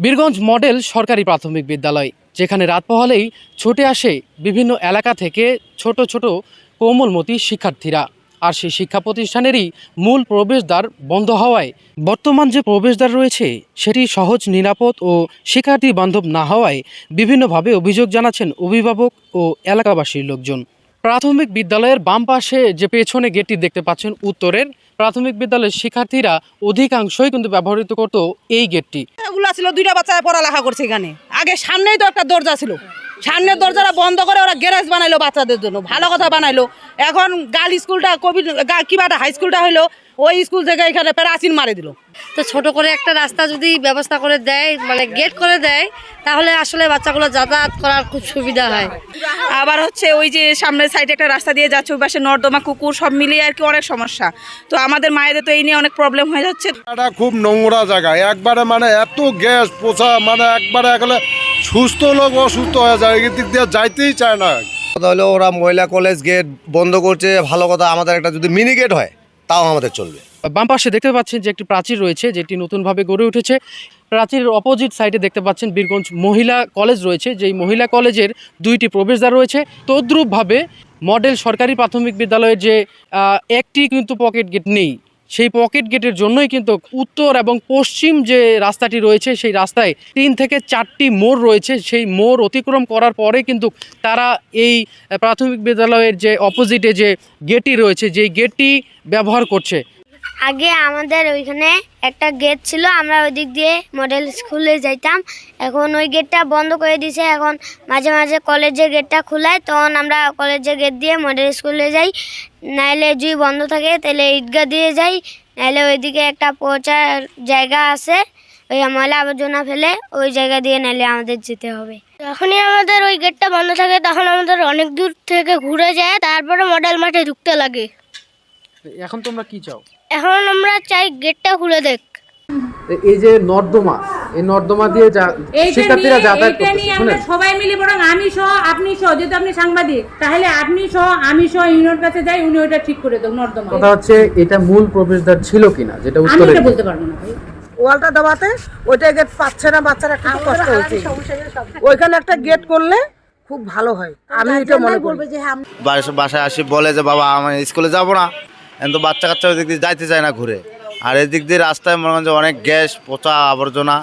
Birganj model সরকারি প্রাথমিক বিদ্যালয়, যেখানে রাত পোহালেই ছুটে আসে বিভিন্ন এলাকা থেকে ছোট ছোট কোমলমতি শিক্ষার্থীরা। আর সেই শিক্ষা প্রতিষ্ঠানেরই মূল প্রবেশদ্বার বন্ধ হওয়ায় বর্তমান যে প্রবেশদ্বার রয়েছে সেটি সহজ, নিরাপদ ও শিক্ষার্থী বান্ধব না হওয়ায় বিভিন্নভাবে অভিযোগ জানাচ্ছেন অভিভাবক ও এলাকাবাসীর লোকজন। প্রাথমিক বিদ্যালয়ের বাম পাশে যে পেছনে গেটটি দেখতে পাচ্ছেন উত্তরের, প্রাথমিক বিদ্যালয়ের শিক্ষার্থীরা অধিকাংশই কিন্তু ব্যবহৃত করতো এই গেটটি। এগুলা ছিল দুইটা বাচ্চা পড়ালেখা করছে এখানে। আগে সামনেই তো একটা দরজা ছিল, সামনের দরজাটা বন্ধ করে ওরা গ্যারেজ বানাইলো বাচ্চাদের জন্য, ভালো কথা বানাইলো। এখন গার্ল স্কুলটা কোভিড কিবা হাই স্কুলটা হইলো, ওই স্কুল থেকে এখানে প্রাচীন মারে দিল। তো ছোট করে একটা রাস্তা যদি ব্যবস্থা করে দেয়, মানে গেট করে দেয়, তাহলে আসলে বাচ্চাগুলো যাতায়াত করার খুব সুবিধা হয়। আবার হচ্ছে ওই যে সামনের সাইডে একটা রাস্তা দিয়ে যাচ্ছে, ওই পাশে নর্দমা, কুকুর সব মিলিয়ে আর কি অনেক সমস্যা। তো আমাদের মায়েদের তো এই নিয়ে অনেক প্রবলেম হয়ে যাচ্ছে। এটা খুব নোংরা জায়গা, একবারে মানে এত গ্যাস পোছা, মানে একবারে একেবারে সুস্থ লোক অসুস্থ হয়ে যায়, এই দিক দিয়ে যাইতেই চায় না। কথা হলো ওরা মহিলা কলেজ গেট বন্ধ করছে, ভালো কথা, আমাদের একটা যদি মিনি গেট হয় তাও আমাদের চলবে। বাম পাশে দেখতে পাচ্ছেন যে একটি প্রাচীর রয়েছে, যেটি নতুনভাবে গড়ে উঠেছে। প্রাচীরের অপোজিট সাইডে দেখতে পাচ্ছেন বীরগঞ্জ মহিলা কলেজ রয়েছে, যেই মহিলা কলেজের দুইটি প্রবেশদ্বার রয়েছে। তদ্রূপভাবে মডেল সরকারি প্রাথমিক বিদ্যালয়ের যে একটি কিন্তু পকেট গেট নেই, সেই পকেট গেটের জন্যই কিন্তু উত্তর এবং পশ্চিম যে রাস্তাটি রয়েছে সেই রাস্তায় 3 থেকে 4টি মোড় রয়েছে। সেই মোড় অতিক্রম করার পরে কিন্তু তারা এই প্রাথমিক বিদ্যালয়ের যে অপোজিটে যে গেটটি রয়েছে, যেই গেটটি ব্যবহার করছে। আগে আমাদের ওইখানে একটা গেট ছিল, আমরা ওই দিক দিয়ে মডেল স্কুলে যাইতাম। এখন ওই গেটটা বন্ধ করে দিয়েছে। এখন মাঝে মাঝে কলেজের গেটটা খোলায়, তখন আমরা কলেজের গেট দিয়ে মডেল স্কুলে যাই। নাইলে যদি বন্ধ থাকে তাহলে ঈদগাহ দিয়ে যাই, নাইলে ওইদিকে একটা পৌঁছার জায়গা আছে, ওই ময়লা আবর্জনা ফেলে ওই জায়গা দিয়ে নাইলে আমাদের যেতে হবে। যখনই আমাদের ওই গেটটা বন্ধ থাকে তখন আমাদের অনেক দূর থেকে ঘুরে যায়, তারপরে মডেল মাঠে ঢুকতে লাগে। এখন তোমরা কি চাও? এখন আমরা চাই গেটটা খুলে দেখ। এই যে নর্দমা, এই নর্দমা দিয়ে শিক্ষার্থীরা যাতায়াত করতেছে, শুনেন সবাই মিলে, বরং আমি সহ আপনি সহ, যেহেতু আপনি সাংবাদিক, তাহলে আপনি সহ আমি সহ ইউনিয়নের কাছে যাই, উনি ওটা ঠিক করে দেন। নর্দমা কথা হচ্ছে এটা মূল প্রবেশদ্বার ছিল কিনা, যেটা আমি উত্তরে এটা বলতে পারবো না ভাই। ওয়ালটা দেওয়াতে ওইটা গেট পাচ্ছে না, বাচ্চারা খুব কষ্ট হচ্ছে। ওইখানে একটা গেট করলে খুব ভালো হয়, আমি এটা মনে করি। বাসায় আসি বলে যে বাবা আমি স্কুলে যাব না, এখন তো বাচ্চা কাচ্চা ওই দিক দিয়ে যাইতে চায় না ঘুরে। আর এদিক দিয়ে রাস্তায় মনে হয় অনেক গ্যাস, পচা আবর্জনা,